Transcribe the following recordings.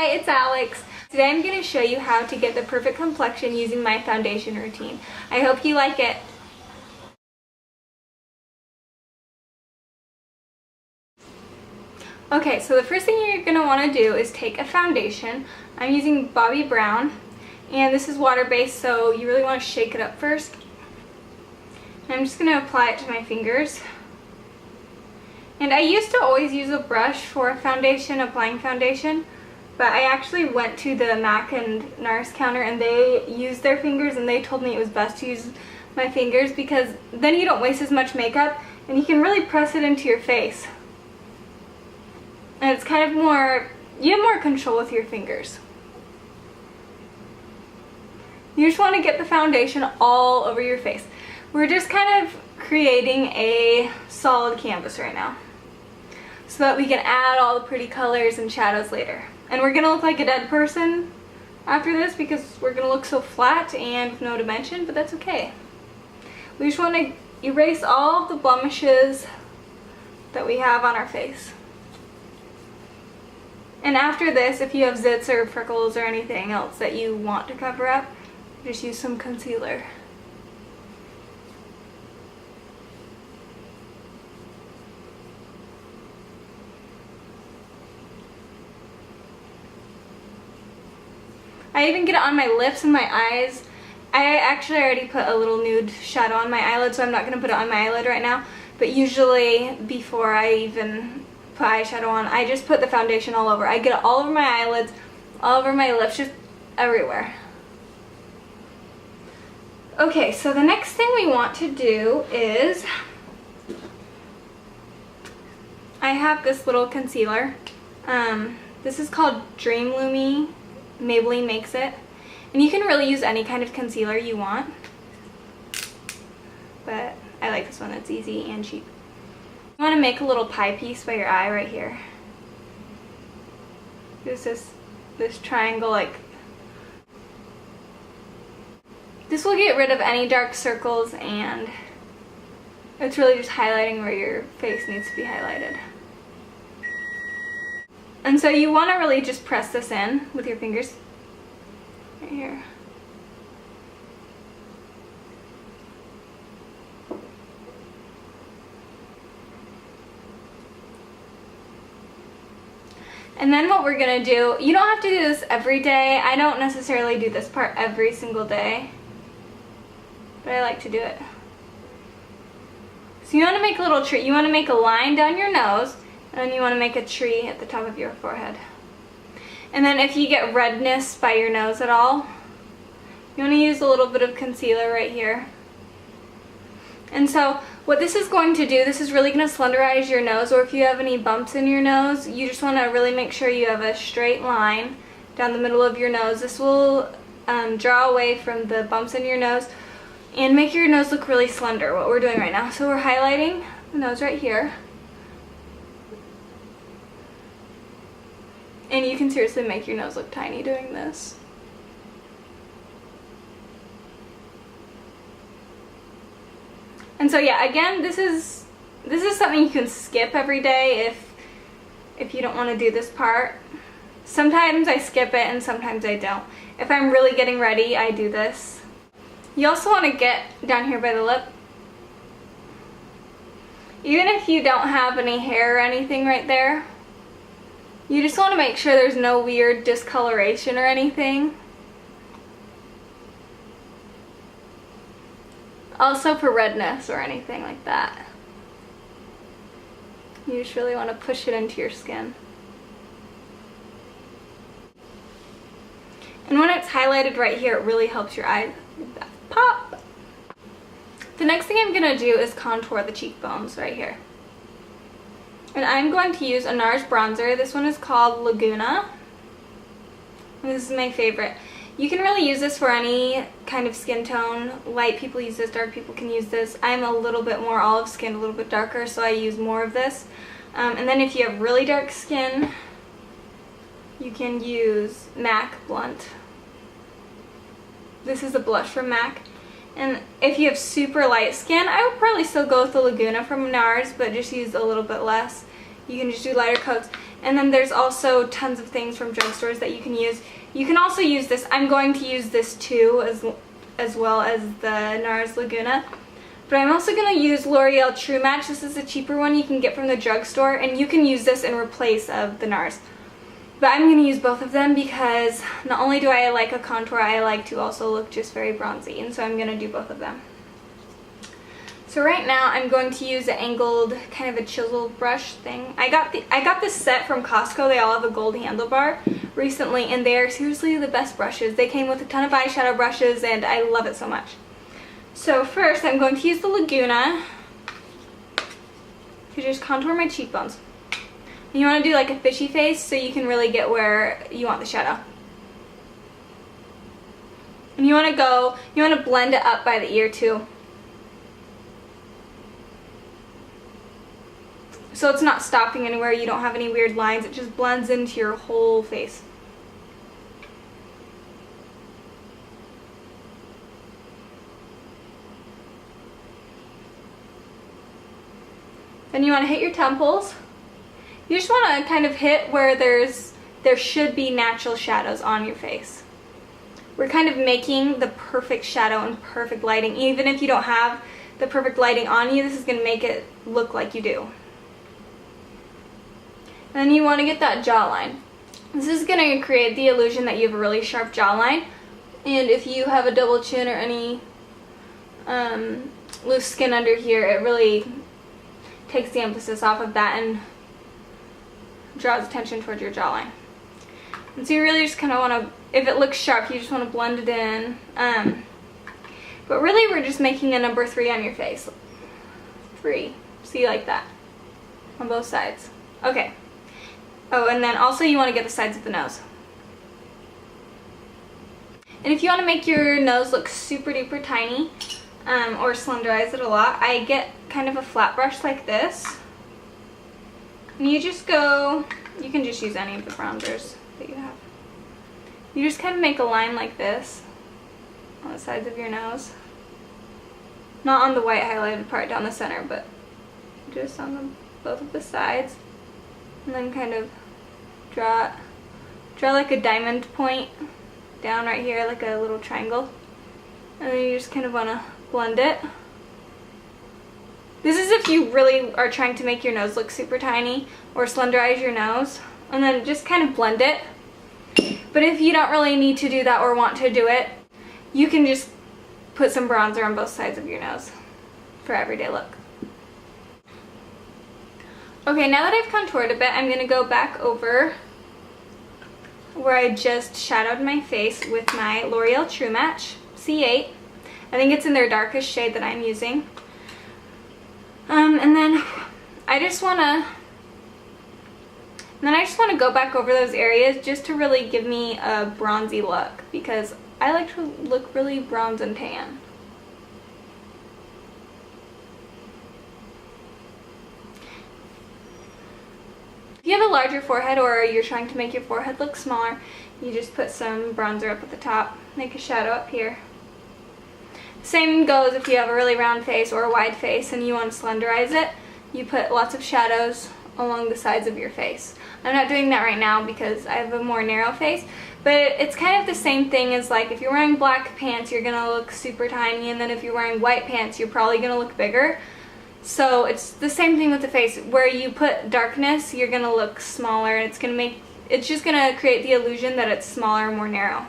Hi, it's Alex. Today I'm going to show you how to get the perfect complexion using my foundation routine. I hope you like it. Okay, so the first thing you're going to want to do is take a foundation. I'm using Bobbi Brown, and this is water-based, so you really want to shake it up first. And I'm just going to apply it to my fingers. And I used to always use a brush for foundation, applying foundation, but I actually went to the MAC and NARS counter and they used their fingers and they told me it was best to use my fingers because then you don't waste as much makeup and you can really press it into your face. And it's kind of more, you have more control with your fingers. You just want to get the foundation all over your face. We're just kind of creating a solid canvas right now, so that we can add all the pretty colors and shadows later. And we're gonna look like a dead person after this because we're gonna look so flat and with no dimension, but that's okay. We just want to erase all of the blemishes that we have on our face. And after this, if you have zits or freckles or anything else that you want to cover up, just use some concealer. I even get it on my lips and my eyes. I actually already put a little nude shadow on my eyelid, so I'm not going to put it on my eyelid right now. But usually, before I even put eyeshadow on, I just put the foundation all over. I get it all over my eyelids, all over my lips, just everywhere. Okay, so the next thing we want to do is, I have this little concealer. This is called Dream Lumi. Maybelline makes it, and you can really use any kind of concealer you want, but I like this one. It's easy and cheap. You want to make a little pie piece by your eye right here. This is this triangle, like this will get rid of any dark circles, and it's really just highlighting where your face needs to be highlighted. And so you want to really just press this in with your fingers right here. And then what we're going to do, you don't have to do this every day. I don't necessarily do this part every single day, but I like to do it. So you want to make a little tree. You want to make a line down your nose, and then you want to make a tree at the top of your forehead. And then if you get redness by your nose at all, you want to use a little bit of concealer right here. And so what this is going to do, this is really going to slenderize your nose, or if you have any bumps in your nose, you just want to really make sure you have a straight line down the middle of your nose. This will draw away from the bumps in your nose and make your nose look really slender, what we're doing right now. So we're highlighting the nose right here. And you can seriously make your nose look tiny doing this. And so yeah, again, this is something you can skip every day if you don't want to do this part. Sometimes I skip it and sometimes I don't. If I'm really getting ready, I do this. You also want to get down here by the lip. Even if you don't have any hair or anything right there, you just want to make sure there's no weird discoloration or anything. Also for redness or anything like that. You just really want to push it into your skin. And when it's highlighted right here, it really helps your eyes pop. The next thing I'm going to do is contour the cheekbones right here. And I'm going to use a NARS bronzer. This one is called Laguna. And this is my favorite. You can really use this for any kind of skin tone. Light people use this, dark people can use this. I'm a little bit more olive skinned, a little bit darker, so I use more of this. And then if you have really dark skin, you can use MAC Blunt. This is a blush from MAC. And if you have super light skin, I would probably still go with the Laguna from NARS, but just use a little bit less. You can just do lighter coats. And then there's also tons of things from drugstores that you can use. You can also use this. I'm going to use this too, as well as the NARS Laguna. But I'm also going to use L'Oreal True Match. This is a cheaper one you can get from the drugstore, and you can use this in replace of the NARS. But I'm going to use both of them because not only do I like a contour, I like to also look just very bronzy, and so I'm going to do both of them. So right now I'm going to use an angled, kind of a chisel brush thing. I got this set from Costco. They all have a gold handlebar recently, and they are seriously the best brushes. They came with a ton of eyeshadow brushes, and I love it so much. So first I'm going to use the Laguna to just contour my cheekbones. And you want to do like a fishy face so you can really get where you want the shadow. And you want to blend it up by the ear too. So it's not stopping anywhere, you don't have any weird lines, it just blends into your whole face. Then you want to hit your temples. You just want to kind of hit where there should be natural shadows on your face. We're kind of making the perfect shadow and perfect lighting. Even if you don't have the perfect lighting on you, this is going to make it look like you do. And then you want to get that jawline. This is going to create the illusion that you have a really sharp jawline. And if you have a double chin or any loose skin under here, it really takes the emphasis off of that and draws attention towards your jawline. And so you really just kind of want to, if it looks sharp, you just want to blend it in. But really we're just making a number 3 on your face. 3. See, like that. On both sides. Okay. Oh, and then also you want to get the sides of the nose. And if you want to make your nose look super duper tiny, or slenderize it a lot, I get kind of a flat brush like this. And you just go, you can just use any of the bronzers that you have. You just kind of make a line like this on the sides of your nose. Not on the white highlighted part down the center, but just on both of the sides. And then kind of draw like a diamond point down right here, like a little triangle. And then you just kind of want to blend it. This is if you really are trying to make your nose look super tiny or slenderize your nose. And then just kind of blend it. But if you don't really need to do that or want to do it, you can just put some bronzer on both sides of your nose for everyday look. Okay, now that I've contoured a bit, I'm going to go back over where I just shadowed my face with my L'Oreal True Match C8. I think it's in their darkest shade that I'm using. And then I just want to go back over those areas just to really give me a bronzy look, because I like to look really bronze and tan. If you have a larger forehead or you're trying to make your forehead look smaller, you just put some bronzer up at the top, make a shadow up here. Same goes if you have a really round face or a wide face and you want to slenderize it. You put lots of shadows along the sides of your face. I'm not doing that right now because I have a more narrow face, but it's kind of the same thing as, like, if you're wearing black pants, you're gonna look super tiny, and then if you're wearing white pants, you're probably gonna look bigger. So it's the same thing with the face. Where you put darkness, you're gonna look smaller, and it's just gonna create the illusion that it's smaller and more narrow.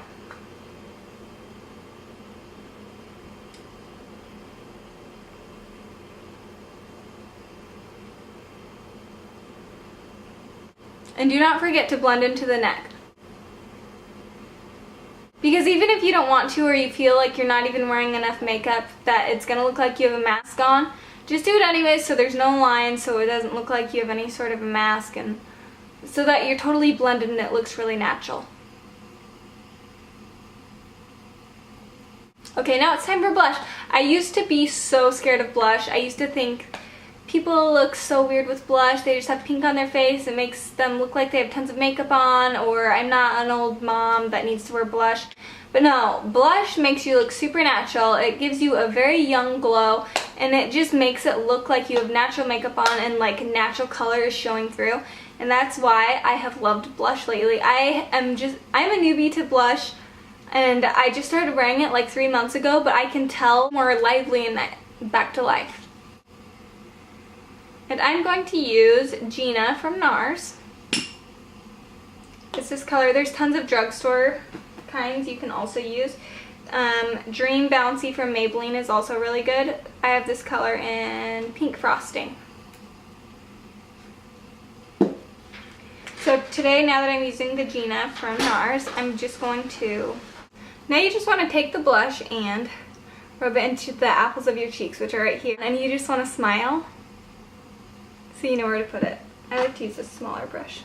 And do not forget to blend into the neck. Because even if you don't want to, or you feel like you're not even wearing enough makeup that it's going to look like you have a mask on, just do it anyways so there's no lines, so it doesn't look like you have any sort of a mask, and so that you're totally blended and it looks really natural. Okay, now it's time for blush. I used to be so scared of blush. I used to think people look so weird with blush. They just have pink on their face. It makes them look like they have tons of makeup on, or I'm not an old mom that needs to wear blush. But no, blush makes you look super natural. It gives you a very young glow, and it just makes it look like you have natural makeup on and like natural color is showing through. and that's why I have loved blush lately. I'm a newbie to blush, and I just started wearing it like 3 months ago, but I can tell more lively and back to life. And I'm going to use Gina from NARS. It's this color. There's tons of drugstore kinds you can also use. Dream Bouncy from Maybelline is also really good. I have this color in Pink Frosting. So today, now that I'm using the Gina from NARS, I'm just going to... Now you just want to take the blush and rub it into the apples of your cheeks, which are right here. And you just want to smile so you know where to put it. I like to use a smaller brush.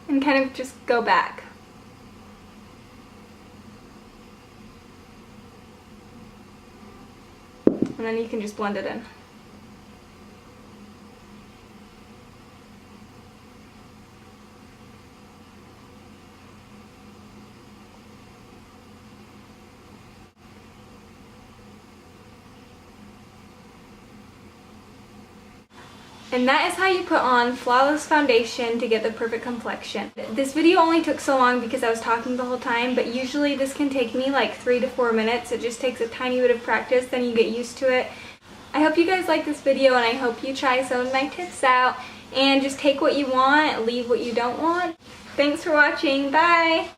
And kind of just go back. And then you can just blend it in. And that is how you put on flawless foundation to get the perfect complexion. This video only took so long because I was talking the whole time, but usually this can take me like 3 to 4 minutes. It just takes a tiny bit of practice, then you get used to it. I hope you guys like this video, and I hope you try some of my tips out and just take what you want, leave what you don't want. Thanks for watching. Bye!